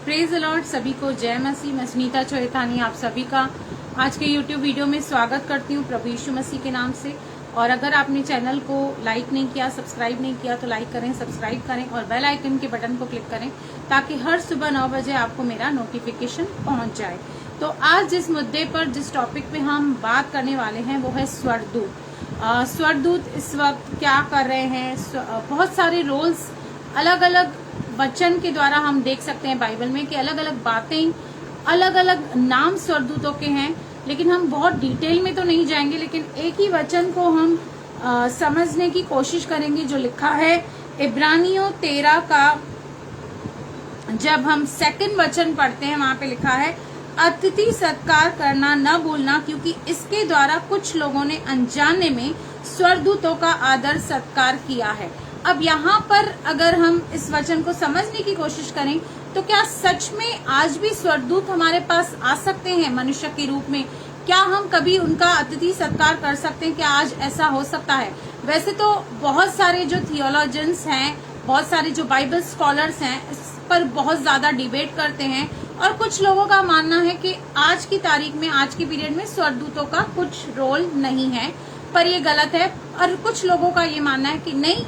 Praise the Lord. सभी को जय मसीह। मैं सुनीता चोएथानी आप सभी का आज के YouTube वीडियो में स्वागत करती हूँ प्रभु यीशु मसीह के नाम से। और अगर आपने चैनल को लाइक नहीं किया, सब्सक्राइब नहीं किया तो लाइक करें, सब्सक्राइब करें और बेल आइकन के बटन को क्लिक करें ताकि हर सुबह 9 बजे आपको मेरा नोटिफिकेशन पहुंच जाए। तो आज जिस मुद्दे पर, जिस टॉपिक पे हम बात करने वाले हैं वो है स्वर्गदूत। स्वर्गदूत इस वक्त क्या कर रहे हैं। बहुत सारे रोल्स अलग अलग वचन के द्वारा हम देख सकते हैं बाइबल में कि अलग अलग बातें, अलग अलग नाम स्वर्गदूतों के हैं। लेकिन हम बहुत डिटेल में तो नहीं जाएंगे, लेकिन एक ही वचन को हम समझने की कोशिश करेंगे जो लिखा है इब्रानियों 13 का। जब हम सेकंड वचन पढ़ते हैं वहां पे लिखा है अतिथि सत्कार करना न भूलना, क्योंकि इसके द्वारा कुछ लोगों ने अनजाने में स्वर्गदूतों का आदर सत्कार किया है। अब यहाँ पर अगर हम इस वचन को समझने की कोशिश करें तो क्या सच में आज भी स्वर्गदूत हमारे पास आ सकते हैं मनुष्य के रूप में? क्या हम कभी उनका अतिथि सत्कार कर सकते हैं? क्या आज ऐसा हो सकता है? वैसे तो बहुत सारे जो थियोलॉजियंस हैं, बहुत सारे जो बाइबल स्कॉलर्स हैं, इस पर बहुत ज्यादा डिबेट करते हैं। और कुछ लोगों का मानना है कि आज की तारीख में, आज के पीरियड में स्वर्गदूतों का कुछ रोल नहीं है, पर ये गलत है। और कुछ लोगों का ये मानना है कि नहीं,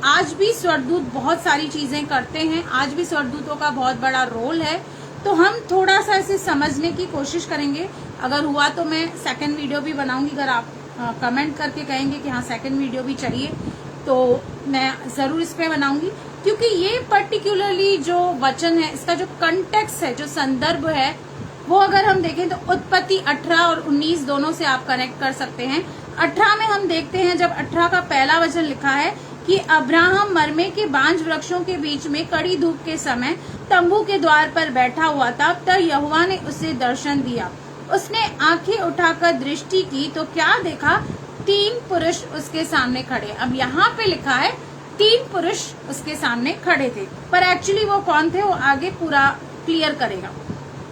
आज भी स्वर्गदूत बहुत सारी चीजें करते हैं, आज भी स्वर्गदूतों का बहुत बड़ा रोल है। तो हम थोड़ा सा इसे समझने की कोशिश करेंगे। अगर हुआ तो मैं सेकंड वीडियो भी बनाऊंगी। अगर आप कमेंट करके कहेंगे कि हाँ सेकंड वीडियो भी चाहिए तो मैं जरूर इस पे बनाऊंगी, क्योंकि ये पर्टिकुलरली जो वचन है, इसका जो कंटेक्स्ट है, जो संदर्भ है, वो अगर हम देखें तो उत्पत्ति 18 और 19 दोनों से आप कनेक्ट कर सकते हैं। 18 में हम देखते हैं, जब 18 का पहला वचन लिखा है कि अब्राहम मरमे के बांज वृक्षों के बीच में कड़ी धूप के समय तंबू के द्वार पर बैठा हुआ था, तब यहोवा ने उसे दर्शन दिया। उसने आंखें उठाकर दृष्टि की तो क्या देखा? 3 पुरुष उसके सामने खड़े। अब यहाँ पे लिखा है 3 पुरुष उसके सामने खड़े थे, पर एक्चुअली वो कौन थे वो आगे पूरा क्लियर करेगा।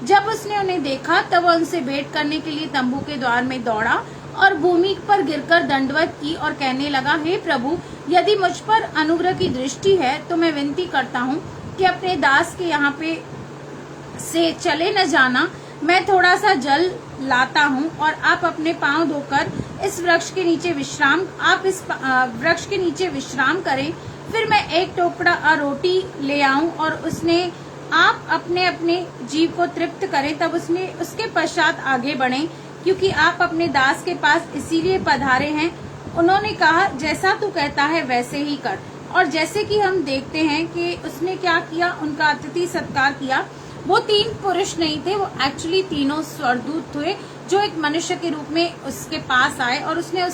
जब उसने उन्हें देखा तब वह उनसे भेंट करने के लिए तंबू के द्वार में दौड़ा और भूमि पर गिरकर दंडवत की और कहने लगा, हे प्रभु, यदि मुझ पर अनुग्रह की दृष्टि है तो मैं विनती करता हूँ कि अपने दास के यहाँ पे से चले न जाना। मैं थोड़ा सा जल लाता हूँ और आप अपने पांव धोकर इस वृक्ष के नीचे विश्राम करें। फिर मैं एक टोकरा रोटी ले आऊं और उसने आप अपने अपने जीव को तृप्त करें। तब उसके पश्चात आगे बढ़ें, क्योंकि आप अपने दास के पास इसीलिए पधारे हैं। उन्होंने कहा, जैसा तू कहता है वैसे ही कर। और जैसे कि हम देखते हैं कि उसने क्या किया, उनका अतिथि सत्कार किया। वो 3 पुरुष नहीं थे, वो एक्चुअली तीनों स्वर्गदूत थे जो एक मनुष्य के रूप में उसके पास आए और उसने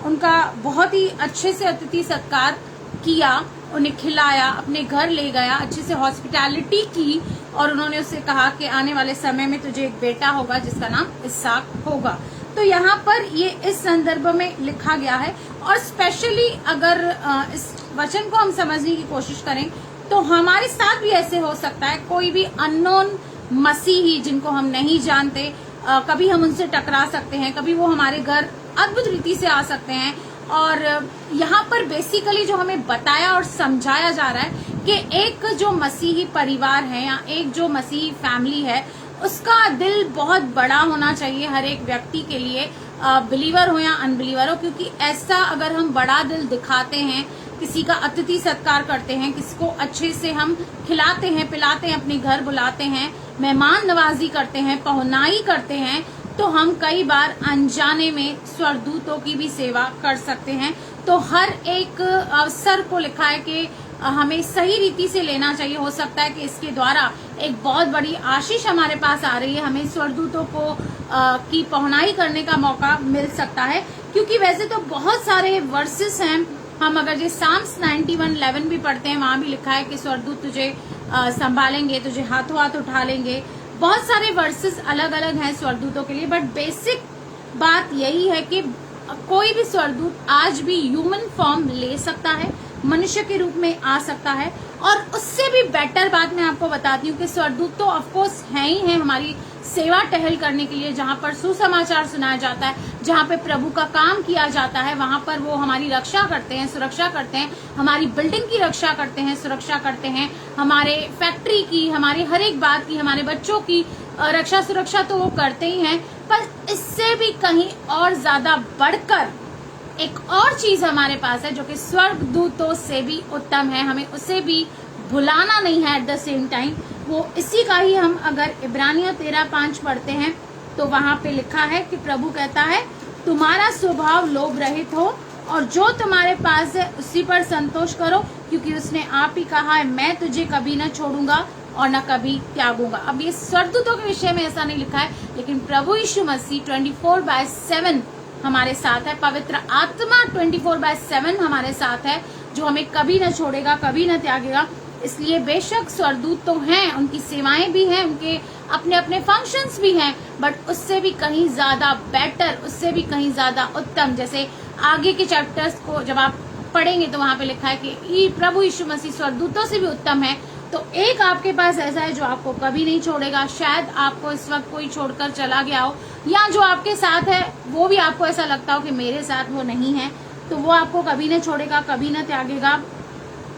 उनका बहुत ही अच्छे से अतिथि सत्कार किया, उन्हें खिलाया, अपने घर ले गया, अच्छे से हॉस्पिटैलिटी की। और उन्होंने उससे कहा कि आने वाले समय में तुझे एक बेटा होगा जिसका नाम इसहाक होगा। तो यहाँ पर ये इस संदर्भ में लिखा गया है। और स्पेशली अगर इस वचन को हम समझने की कोशिश करें तो हमारे साथ भी ऐसे हो सकता है। कोई भी अननोन मसीही जिनको हम नहीं जानते, कभी हम उनसे टकरा सकते हैं, कभी वो हमारे घर अद्भुत रीति से आ सकते हैं। और यहाँ पर बेसिकली जो हमें बताया और समझाया जा रहा है कि एक जो मसीही परिवार है या एक जो मसीही फैमिली है, उसका दिल बहुत बड़ा होना चाहिए हर एक व्यक्ति के लिए, बिलीवर हो या अनबिलीवर हो। क्योंकि ऐसा अगर हम बड़ा दिल दिखाते हैं, किसी का अतिथि सत्कार करते हैं, किसी को अच्छे से हम खिलाते हैं, पिलाते हैं, अपने घर बुलाते हैं, मेहमान नवाजी करते हैं, पहुनाई करते हैं, तो हम कई बार अनजाने में स्वर्गदूतों की भी सेवा कर सकते हैं। तो हर एक अवसर को लिखा है कि हमें सही रीति से लेना चाहिए। हो सकता है कि इसके द्वारा एक बहुत बड़ी आशीष हमारे पास आ रही है, हमें स्वर्गदूतों को की पहुनाई करने का मौका मिल सकता है। क्योंकि वैसे तो बहुत सारे वर्सेस हैं, हम अगर जो साम्स 91:11 भी पढ़ते हैं, वहां भी लिखा है कि स्वर्गदूत तुझे संभालेंगे, तुझे हाथों हाथ उठा लेंगे। बहुत सारे वर्सेस अलग अलग हैं स्वर्गदूतों के लिए, बट बेसिक बात यही है कि कोई भी स्वर्गदूत आज भी ह्यूमन फॉर्म ले सकता है, मनुष्य के रूप में आ सकता है और उससे भी बेटर बात मैं आपको बताती हूँ कि स्वर्गदूत तो ऑफकोर्स है ही है हमारी सेवा टहल करने के लिए, जहाँ पर सुसमाचार सुनाया जाता है, जहाँ पे प्रभु का काम किया जाता है, वहां पर वो हमारी रक्षा करते हैं, सुरक्षा करते हैं, हमारी बिल्डिंग की रक्षा करते हैं, सुरक्षा करते हैं, हमारे फैक्ट्री की, हमारी हर एक बात की, हमारे बच्चों की रक्षा सुरक्षा तो वो करते ही हैं। पर इससे भी कहीं और ज्यादा बढ़कर एक और चीज हमारे पास है जो कि स्वर्गदूतों से भी उत्तम है, हमें उसे भी भुलाना नहीं है एट द सेम टाइम। वो इसी का ही हम अगर इब्रानियों 13:5 पढ़ते हैं तो वहां पे लिखा है कि प्रभु कहता है तुम्हारा स्वभाव लोभ रहित हो और जो तुम्हारे पास है उसी पर संतोष करो, क्योंकि उसने आप ही कहा है मैं तुझे कभी न छोड़ूंगा और न कभी त्यागूंगा। अब ये स्वर्गदूतों के विषय में ऐसा नहीं लिखा है, लेकिन प्रभु यीशु मसीह 24/7 हमारे साथ है, पवित्र आत्मा 24/7 हमारे साथ है, जो हमें कभी न छोड़ेगा, कभी न त्यागेगा। इसलिए बेशक स्वर्गदूत तो हैं, उनकी सेवाएं भी हैं, उनके अपने अपने फंक्शंस भी हैं, बट उससे भी कहीं ज्यादा बेटर, उससे भी कहीं ज्यादा उत्तम, जैसे आगे के चैप्टर्स को जब आप पढ़ेंगे तो वहां पे लिखा है कि प्रभु यीशु मसीह स्वर्गदूतों से भी उत्तम है। तो एक आपके पास ऐसा है जो आपको कभी नहीं छोड़ेगा। शायद आपको इस वक्त कोई छोड़कर चला गया हो, या जो आपके साथ है वो भी आपको ऐसा लगता हो कि मेरे साथ वो नहीं है, तो वो आपको कभी न छोड़ेगा, कभी न त्यागेगा।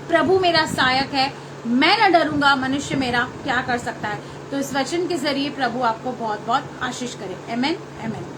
प्रभु मेरा सहायक है, मैं न डरूंगा, मनुष्य मेरा क्या कर सकता है। तो इस वचन के जरिए प्रभु आपको बहुत बहुत आशीष करे। आमीन, आमीन।